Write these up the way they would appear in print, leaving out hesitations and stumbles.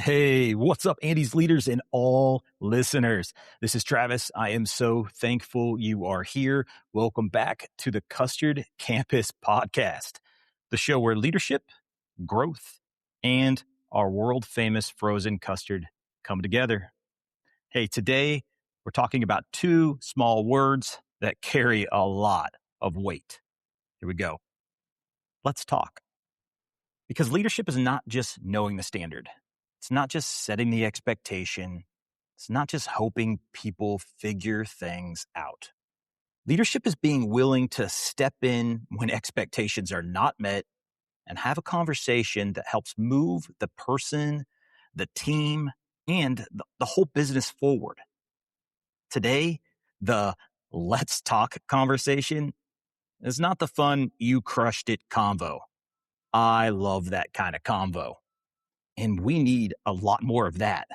Hey, what's up, Andy's leaders and all listeners? This is Travis. I am so thankful you are here. Welcome back to the Custard Campus Podcast, the show where leadership, growth, and our world famous frozen custard come together. Hey, today we're talking about two small words that carry a lot of weight. Here we go. Let's talk. Because leadership is not just knowing the standard. It's not just setting the expectation. It's not just hoping people figure things out. Leadership is being willing to step in when expectations are not met and have a conversation that helps move the person, the team, and the whole business forward. Today, the let's talk conversation is not the fun you crushed it convo. I love that kind of convo. And we need a lot more of that.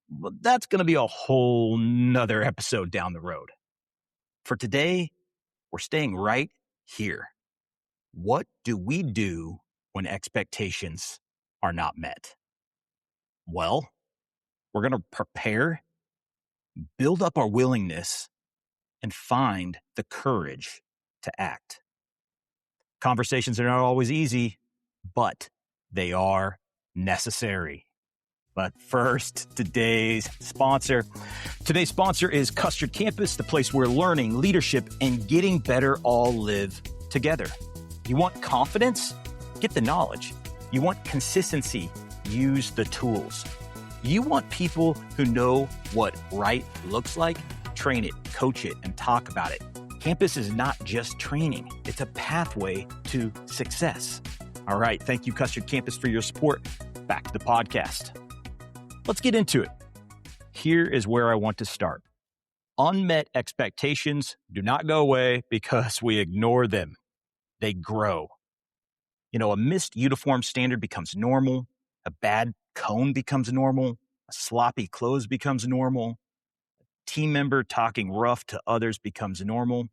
But that's going to be a whole nother episode down the road. For today, we're staying right here. What do we do when expectations are not met? Well, we're going to prepare, build up our willingness, and find the courage to act. Conversations are not always easy, but they are necessary. But first, today's sponsor. Today's sponsor is Custard Campus, the place where learning, leadership, and getting better all live together. You want confidence? Get the knowledge. You want consistency? Use the tools. You want people who know what right looks like? Train it, coach it, and talk about it. Campus is not just training. It's a pathway to success. All right. Thank you, Custard Campus, for your support. Back to the podcast. Let's get into it. Here is where I want to start. Unmet expectations do not go away because we ignore them. They grow. A missed uniform standard becomes normal. A bad cone becomes normal. A sloppy close becomes normal. A team member talking rough to others becomes normal.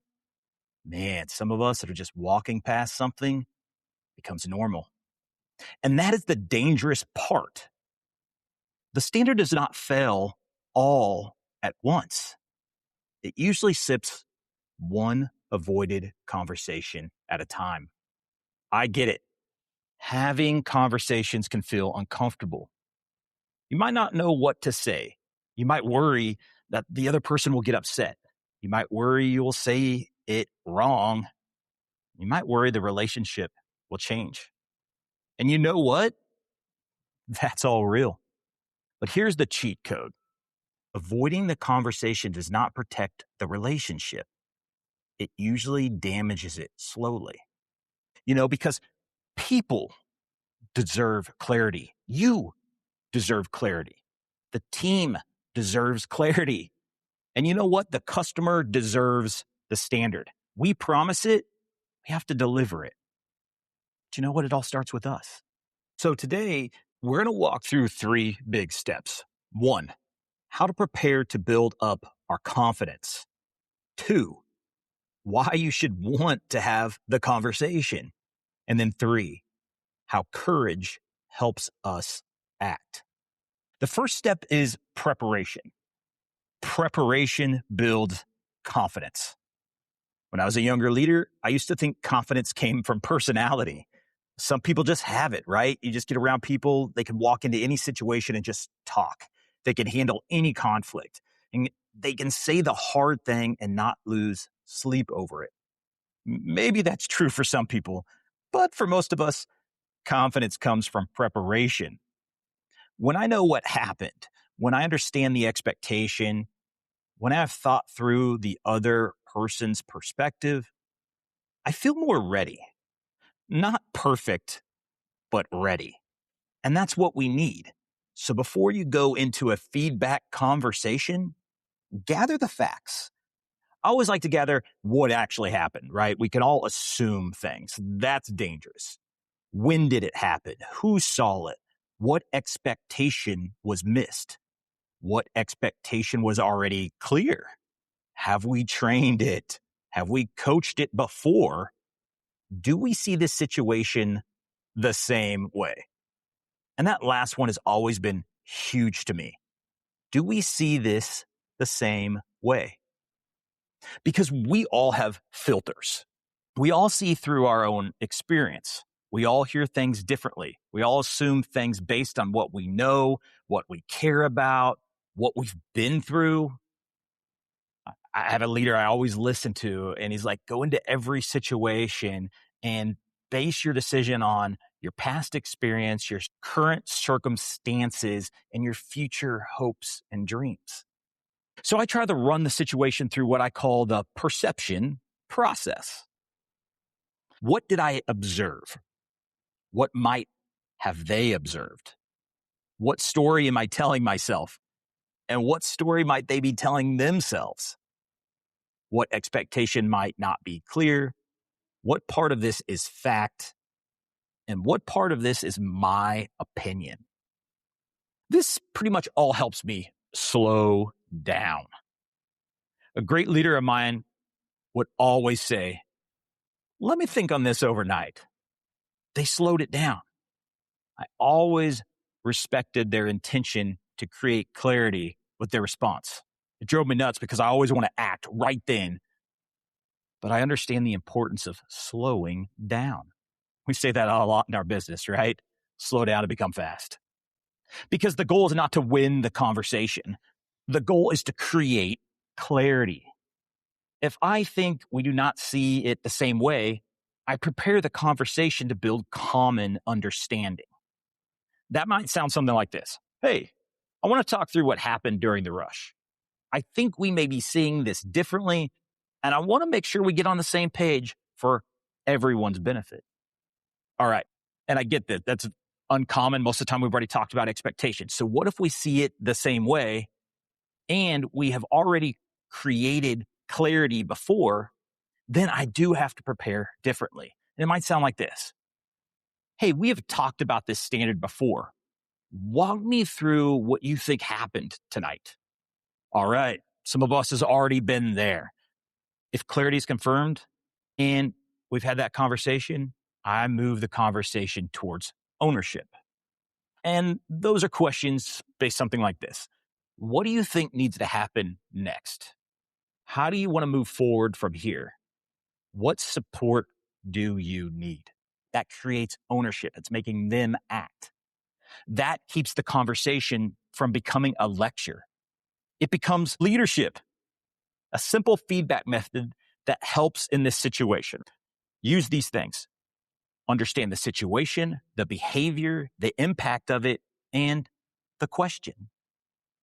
Man, some of us that are just walking past something becomes normal. And that is the dangerous part. The standard does not fail all at once. It usually sips one avoided conversation at a time. I get it. Having conversations can feel uncomfortable. You might not know what to say. You might worry that the other person will get upset. You might worry you will say it wrong. You might worry the relationship will change. And you know what? That's all real. But here's the cheat code. Avoiding the conversation does not protect the relationship. It usually damages it slowly. Because people deserve clarity. You deserve clarity. The team deserves clarity. And you know what? The customer deserves the standard. We promise it. We have to deliver it. But you know what? It all starts with us. So today, we're going to walk through 3 big steps. 1, how to prepare to build up our confidence. 2, why you should want to have the conversation. And then 3, how courage helps us act. The first step is preparation. Preparation builds confidence. When I was a younger leader, I used to think confidence came from personality. Some people just have it, right? You just get around people, they can walk into any situation and just talk. They can handle any conflict. And they can say the hard thing and not lose sleep over it. Maybe that's true for some people, but for most of us, confidence comes from preparation. When I know what happened, when I understand the expectation, when I've thought through the other person's perspective, I feel more ready. Not perfect, but ready. And that's what we need. So before you go into a feedback conversation, gather the facts. I always like to gather what actually happened, right? We can all assume things. That's dangerous. When did it happen? Who saw it? What expectation was missed? What expectation was already clear? Have we trained it? Have we coached it before? Do we see this situation the same way? And that last one has always been huge to me. Do we see this the same way? Because we all have filters. We all see through our own experience. We all hear things differently. We all assume things based on what we know, what we care about, what we've been through. I have a leader I always listen to, and he's like, go into every situation and base your decision on your past experience, your current circumstances, and your future hopes and dreams. So I try to run the situation through what I call the perception process. What did I observe? What might have they observed? What story am I telling myself? And what story might they be telling themselves? What expectation might not be clear? What part of this is fact? And what part of this is my opinion? This pretty much all helps me slow down. A great leader of mine would always say, let me think on this overnight. They slowed it down. I always respected their intention to create clarity with their response. It drove me nuts because I always want to act right then. But I understand the importance of slowing down. We say that a lot in our business, right? Slow down to become fast. Because the goal is not to win the conversation. The goal is to create clarity. If I think we do not see it the same way, I prepare the conversation to build common understanding. That might sound something like this. Hey, I want to talk through what happened during the rush. I think we may be seeing this differently, and I want to make sure we get on the same page for everyone's benefit. All right. And I get that. That's uncommon. Most of the time, we've already talked about expectations. So what if we see it the same way and we have already created clarity before? Then I do have to prepare differently. And it might sound like this. Hey, we have talked about this standard before. Walk me through what you think happened tonight. All right. Some of us has already been there. If clarity is confirmed and we've had that conversation, I move the conversation towards ownership. And those are questions based something like this. What do you think needs to happen next? How do you want to move forward from here? What support do you need? That creates ownership. It's making them act. That keeps the conversation from becoming a lecture. It becomes leadership, a simple feedback method that helps in this situation. Use these things. Understand the situation, the behavior, the impact of it, and the question.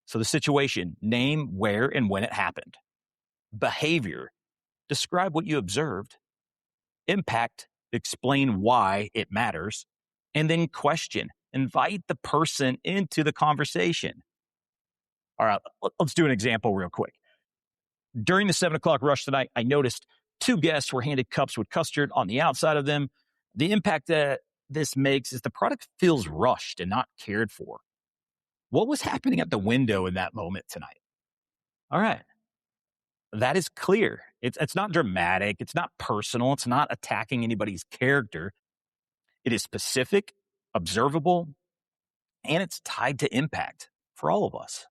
So the situation, name where and when it happened. Behavior, describe what you observed. Impact, explain why it matters. And then question, invite the person into the conversation. All right, let's do an example real quick. During the 7:00 rush tonight, I noticed 2 guests were handed cups with custard on the outside of them. The impact that this makes is the product feels rushed and not cared for. What was happening at the window in that moment tonight? All right. That is clear. It's not dramatic. It's not personal. It's not attacking anybody's character. It is specific, observable, and it's tied to impact for all of us.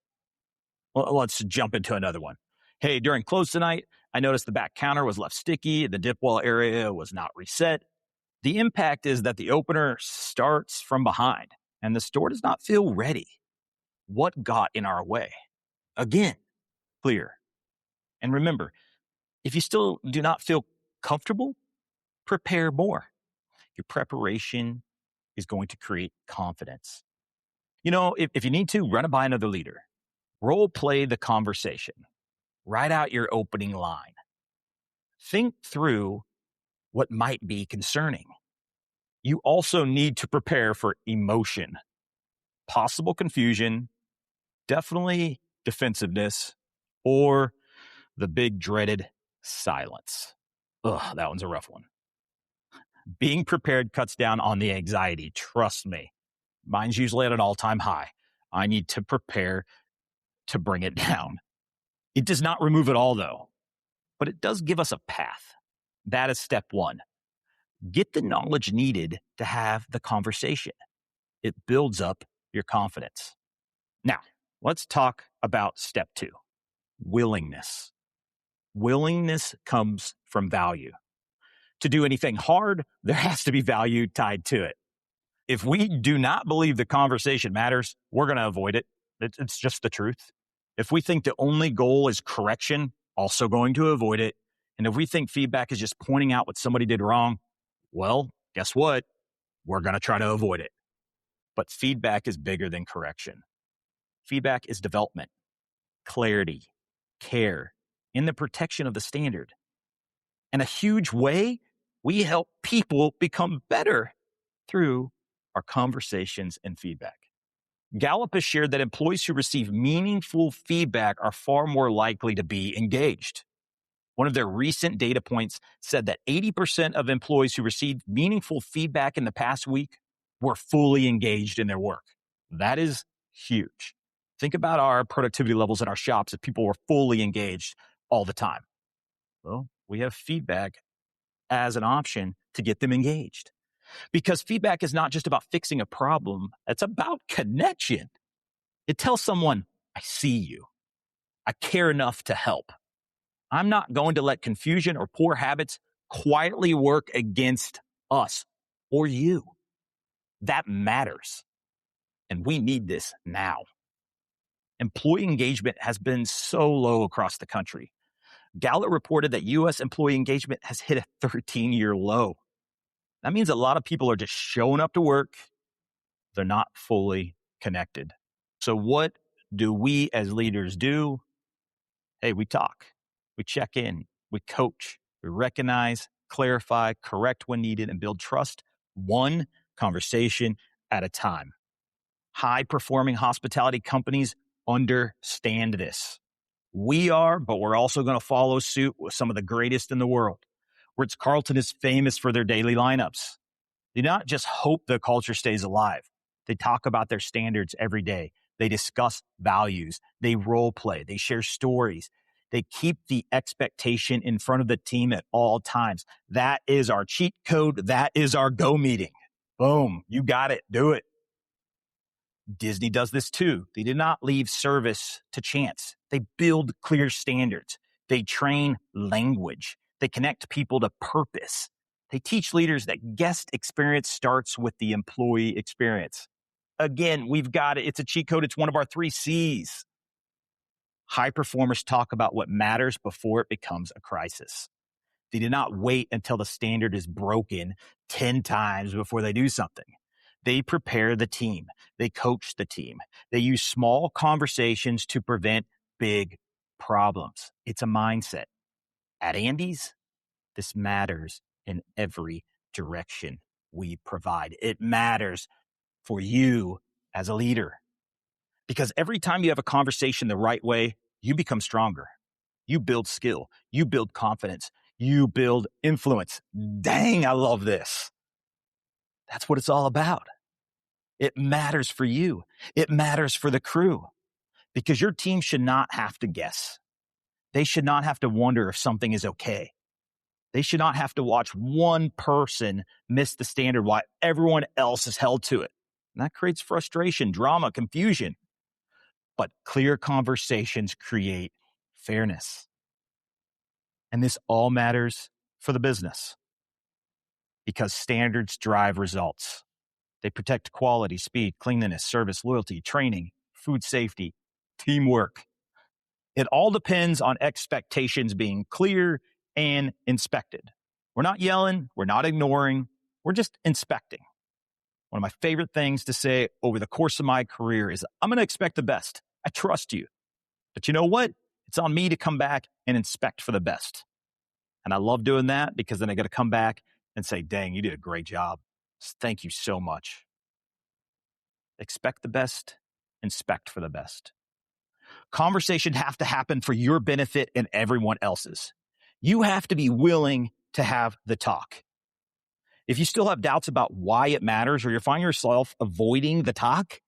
Well, let's jump into another one. Hey, during close tonight, I noticed the back counter was left sticky. The dip wall area was not reset. The impact is that the opener starts from behind and the store does not feel ready. What got in our way? Again, clear. And remember, if you still do not feel comfortable, prepare more. Your preparation is going to create confidence. If you need to, run it by another leader. Role play the conversation. Write out your opening line. Think through what might be concerning. You also need to prepare for emotion, possible confusion, definitely defensiveness, or the big dreaded silence. Ugh, that one's a rough one. Being prepared cuts down on the anxiety. Trust me. Mine's usually at an all-time high. I need to prepare to bring it down. It does not remove it all, though, but it does give us a path. That is step one. Get the knowledge needed to have the conversation. it builds up your confidence. Now, let's talk about step 2, willingness. Willingness comes from value. To do anything hard, there has to be value tied to it. If we do not believe the conversation matters, we're going to avoid it. It's just the truth. If we think the only goal is correction, also going to avoid it. And if we think feedback is just pointing out what somebody did wrong, well, guess what? We're going to try to avoid it. But feedback is bigger than correction. Feedback is development, clarity, care, and the protection of the standard. In a huge way, we help people become better through our conversations and feedback. Gallup has shared that employees who receive meaningful feedback are far more likely to be engaged. One of their recent data points said that 80% of employees who received meaningful feedback in the past week were fully engaged in their work. That is huge. Think about our productivity levels in our shops if people were fully engaged all the time. Well, we have feedback as an option to get them engaged. Because feedback is not just about fixing a problem, it's about connection. It tells someone, I see you. I care enough to help. I'm not going to let confusion or poor habits quietly work against us or you. That matters. And we need this now. Employee engagement has been so low across the country. Gallup reported that U.S. employee engagement has hit a 13-year low. That means a lot of people are just showing up to work. They're not fully connected. So what do we as leaders do? Hey, we talk, we check in, we coach, we recognize, clarify, correct when needed, and build trust one conversation at a time. High-performing hospitality companies understand this. We are, but we're also going to follow suit with some of the greatest in the world. Ritz-Carlton is famous for their daily lineups. They not just hope the culture stays alive. They talk about their standards every day. They discuss values. They role play. They share stories. They keep the expectation in front of the team at all times. That is our cheat code. That is our go meeting. Boom. You got it. Do it. Disney does this too. They did not leave service to chance. They build clear standards. They train language. They connect people to purpose. They teach leaders that guest experience starts with the employee experience. Again, we've got it. It's a cheat code. It's one of our 3 C's. High performers talk about what matters before it becomes a crisis. They do not wait until the standard is broken 10 times before they do something. They prepare the team. They coach the team. They use small conversations to prevent big problems. It's a mindset. At Andy's, this matters in every direction we provide. It matters for you as a leader. Because every time you have a conversation the right way, you become stronger. You build skill. You build confidence. You build influence. Dang, I love this. That's what it's all about. It matters for you. It matters for the crew. Because your team should not have to guess. They should not have to wonder if something is okay. They should not have to watch one person miss the standard while everyone else is held to it. And that creates frustration, drama, confusion. But clear conversations create fairness. And this all matters for the business because standards drive results. They protect quality, speed, cleanliness, service, loyalty, training, food safety, teamwork. It all depends on expectations being clear and inspected. We're not yelling. We're not ignoring. We're just inspecting. One of my favorite things to say over the course of my career is, I'm going to expect the best. I trust you. But you know what? It's on me to come back and inspect for the best. And I love doing that because then I got to come back and say, dang, you did a great job. Thank you so much. Expect the best, inspect for the best. Conversations have to happen for your benefit and everyone else's. You have to be willing to have the talk. If you still have doubts about why it matters or you find yourself avoiding the talk,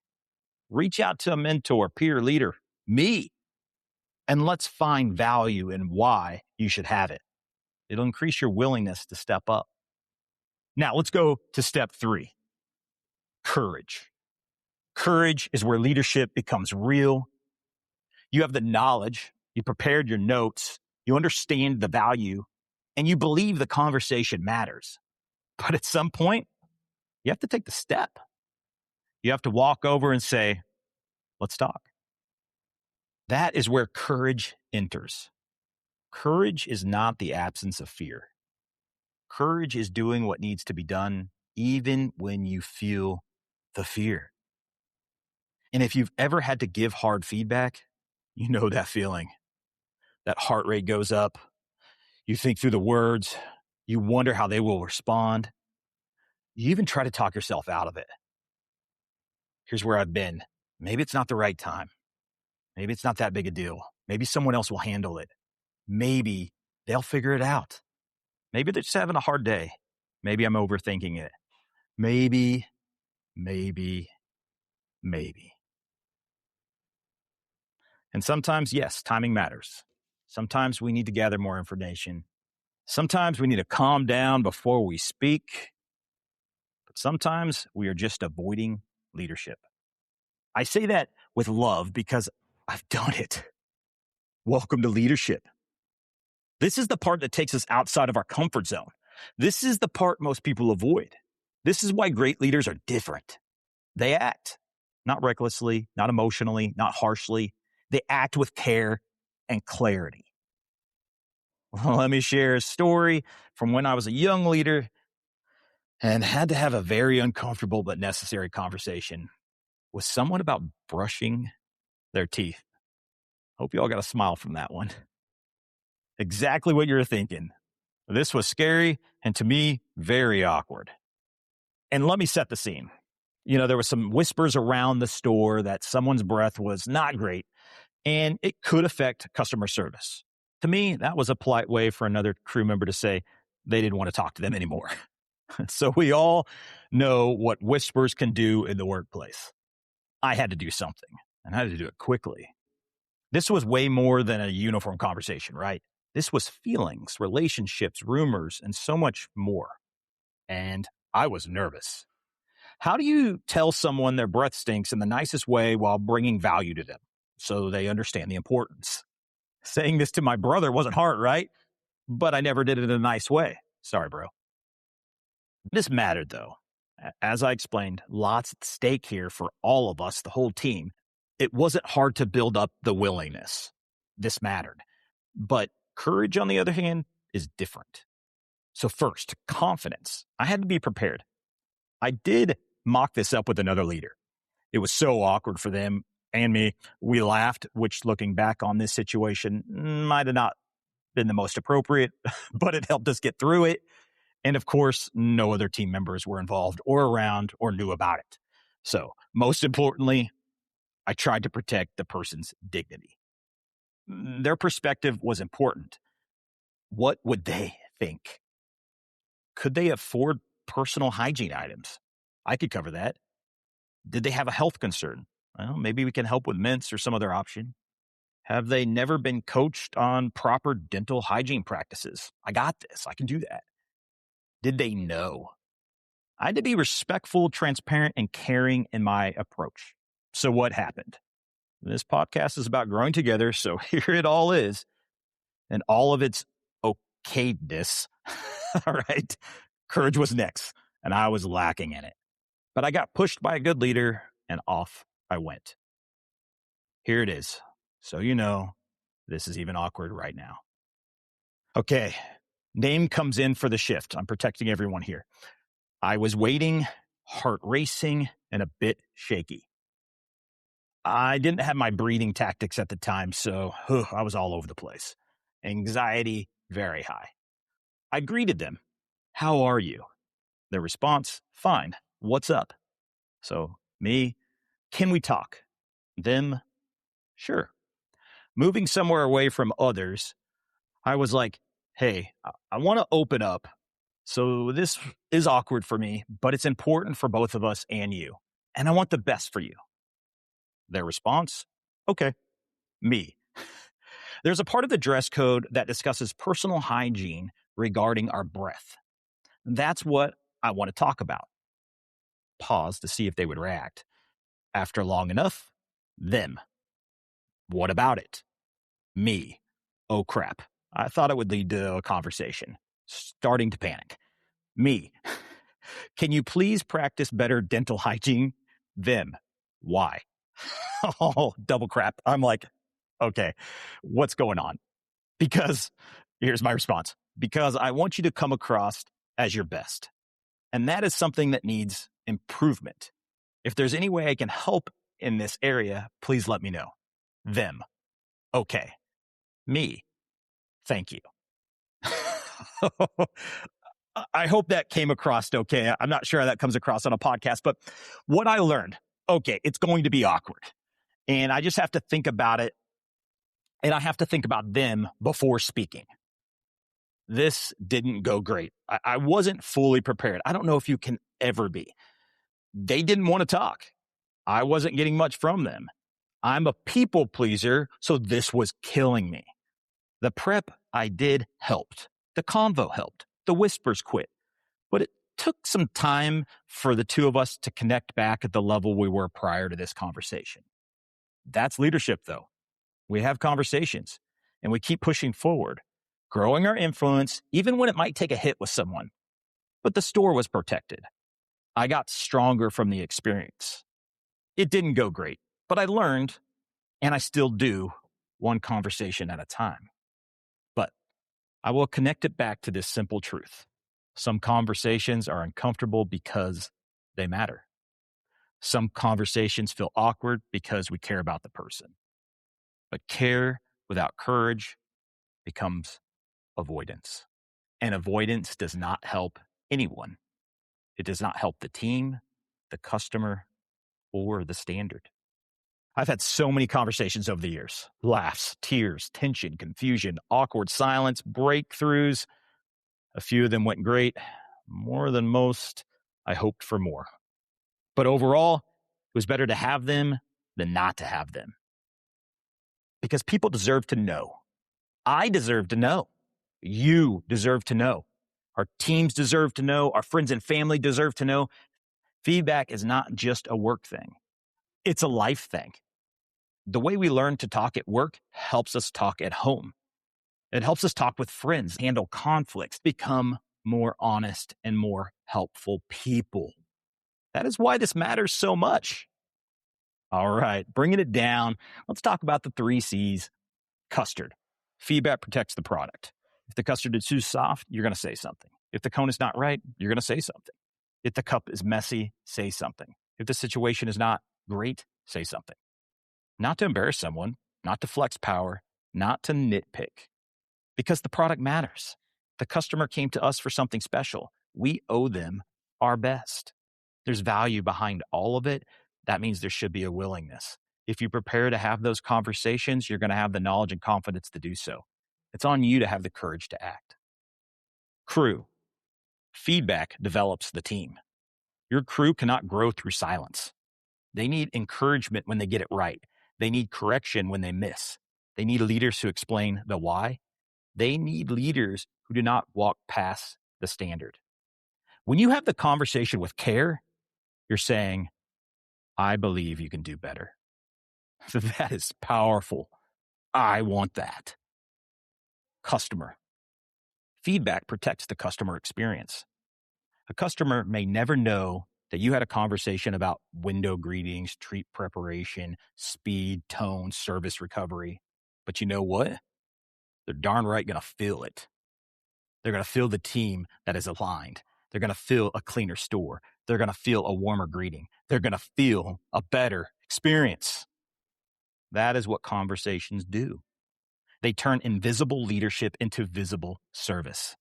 reach out to a mentor, peer leader, me, and let's find value in why you should have it. It'll increase your willingness to step up. Now let's go to step 3, courage. Courage is where leadership becomes real. You have the knowledge, you prepared your notes, you understand the value, and you believe the conversation matters. But at some point, you have to take the step. You have to walk over and say, let's talk. That is where courage enters. Courage is not the absence of fear. Courage is doing what needs to be done, even when you feel the fear. And if you've ever had to give hard feedback, you know that feeling. That heart rate goes up. You think through the words. You wonder how they will respond. You even try to talk yourself out of it. Here's where I've been. Maybe it's not the right time. Maybe it's not that big a deal. Maybe someone else will handle it. Maybe they'll figure it out. Maybe they're just having a hard day. Maybe I'm overthinking it. Maybe. And sometimes, yes, timing matters. Sometimes we need to gather more information. Sometimes we need to calm down before we speak. But sometimes we are just avoiding leadership. I say that with love because I've done it. Welcome to leadership. This is the part that takes us outside of our comfort zone. This is the part most people avoid. This is why great leaders are different. They act, not recklessly, not emotionally, not harshly. They act with care and clarity. Well, let me share a story from when I was a young leader and had to have a very uncomfortable but necessary conversation with someone about brushing their teeth. Hope you all got a smile from that one. Exactly what you're thinking. This was scary and to me, very awkward. And let me set the scene. There was some whispers around the store that someone's breath was not great and it could affect customer service. To me, that was a polite way for another crew member to say they didn't want to talk to them anymore. So we all know what whispers can do in the workplace. I had to do something and I had to do it quickly. This was way more than a uniform conversation, right? This was feelings, relationships, rumors, and so much more. And I was nervous. How do you tell someone their breath stinks in the nicest way while bringing value to them so they understand the importance? Saying this to my brother wasn't hard, right? But I never did it in a nice way. Sorry, bro. This mattered, though. As I explained, lots at stake here for all of us, the whole team. It wasn't hard to build up the willingness. This mattered. But courage, on the other hand, is different. So first, confidence. I had to be prepared. I did mock this up with another leader. It was so awkward for them and me. We laughed, which looking back on this situation might have not been the most appropriate, but it helped us get through it. And of course, no other team members were involved or around or knew about it. So most importantly, I tried to protect the person's dignity. Their perspective was important. What would they think? Could they afford personal hygiene items? I could cover that. Did they have a health concern? Well, maybe we can help with mints or some other option. Have they never been coached on proper dental hygiene practices? I got this. I can do that. Did they know? I had to be respectful, transparent, and caring in my approach. So what happened? This podcast is about growing together, so here it all is. And all of its okayness. All right. Courage was next, and I was lacking in it. But I got pushed by a good leader, and off I went. Here it is. So this is even awkward right now. Okay. Name comes in for the shift. I'm protecting everyone here. I was waiting, heart racing, and a bit shaky. I didn't have my breathing tactics at the time, so I was all over the place. Anxiety, very high. I greeted them. How are you? Their response, fine. What's up? So me, can we talk? Them, sure. Moving somewhere away from others, I was like, hey, I want to open up. So this is awkward for me, but it's important for both of us and you. And I want the best for you. Their response, okay. Me. There's a part of the dress code that discusses personal hygiene regarding our breath. That's what I want to talk about. Pause to see if they would react. After long enough, them. What about it? Me. Oh crap. I thought it would lead to a conversation. Starting to panic. Me. Can you please practice better dental hygiene? Them. Why? Oh, double crap. I'm like, okay, what's going on? Because here's my response. Because I want you to come across as your best. And that is something that needs improvement. If there's any way I can help in this area, please let me know. Them. Okay. Me. Thank you. I hope that came across okay. I'm not sure how that comes across on a podcast, but what I learned, okay, it's going to be awkward. And I just have to think about it. And I have to think about them before speaking. This didn't go great. I wasn't fully prepared. I don't know if you can ever be. They didn't want to talk. I wasn't getting much from them. I'm a people pleaser, so this was killing me. The prep I did helped. The convo helped. The whispers quit. But it took some time for the two of us to connect back at the level we were prior to this conversation. That's leadership, though. We have conversations and we keep pushing forward, growing our influence, even when it might take a hit with someone. But the store was protected. I got stronger from the experience. It didn't go great, but I learned, and I still do, one conversation at a time. But I will connect it back to this simple truth. Some conversations are uncomfortable because they matter. Some conversations feel awkward because we care about the person. But care without courage becomes avoidance. And avoidance does not help anyone. It does not help the team, the customer, or the standard. I've had so many conversations over the years. Laughs, tears, tension, confusion, awkward silence, breakthroughs. A few of them went great. More than most, I hoped for more. But overall, it was better to have them than not to have them. Because people deserve to know. I deserve to know. You deserve to know. Our teams deserve to know. Our friends and family deserve to know. Feedback is not just a work thing. It's a life thing. The way we learn to talk at work helps us talk at home. It helps us talk with friends, handle conflicts, become more honest and more helpful people. That is why this matters so much. All right, bringing it down. Let's talk about the 3 C's. Custard. Feedback protects the product. If the custard is too soft, you're going to say something. If the cone is not right, you're going to say something. If the cup is messy, say something. If the situation is not great, say something. Not to embarrass someone, not to flex power, not to nitpick. Because the product matters. The customer came to us for something special. We owe them our best. There's value behind all of it. That means there should be a willingness. If you prepare to have those conversations, you're going to have the knowledge and confidence to do so. It's on you to have the courage to act. Crew. Feedback develops the team. Your crew cannot grow through silence. They need encouragement when they get it right. They need correction when they miss. They need leaders who explain the why. They need leaders who do not walk past the standard. When you have the conversation with care, you're saying, I believe you can do better. That is powerful. I want that. Customer. Feedback protects the customer experience. A customer may never know that you had a conversation about window greetings, treat preparation, speed, tone, service recovery. But you know what? They're darn right going to feel it. They're going to feel the team that is aligned. They're going to feel a cleaner store. They're going to feel a warmer greeting. They're going to feel a better experience. That is what conversations do. They turn invisible leadership into visible service.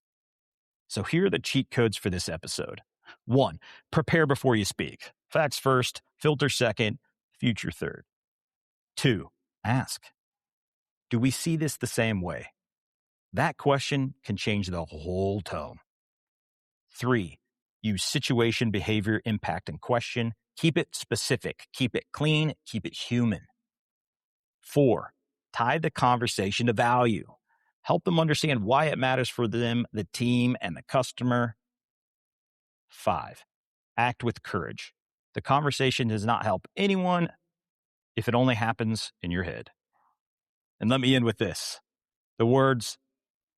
So here are the cheat codes for this episode. 1, prepare before you speak. Facts first, filter second, future third. 2, ask. Do we see this the same way? That question can change the whole tone. 3, use situation, behavior, impact, and question. Keep it specific. Keep it clean. Keep it human. 4, tie the conversation to value. Help them understand why it matters for them, the team, and the customer. 5, act with courage. The conversation does not help anyone if it only happens in your head. And let me end with this. The words,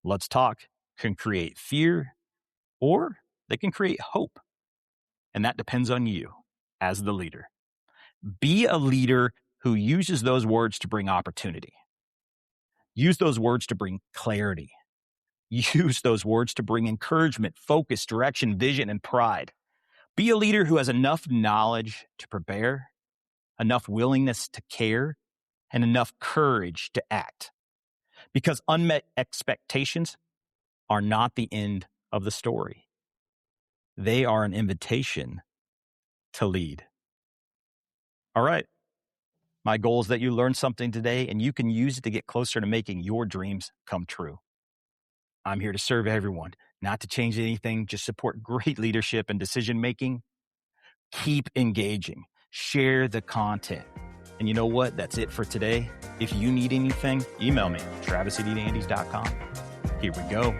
let's talk, can create fear or they can create hope. And that depends on you as the leader. Be a leader who uses those words to bring opportunity. Use those words to bring clarity. Use those words to bring encouragement, focus, direction, vision, and pride. Be a leader who has enough knowledge to prepare, enough willingness to care, and enough courage to act. Because unmet expectations are not the end of the story. They are an invitation to lead. All right. My goal is that you learn something today and you can use it to get closer to making your dreams come true. I'm here to serve everyone, not to change anything, just support great leadership and decision making. Keep engaging. Share the content. And you know what? That's it for today. If you need anything, email me, travis@eatandy's.com. Here we go.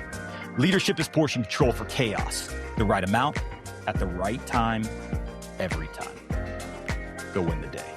Leadership is portion control for chaos. The right amount, at the right time, every time. Go win the day.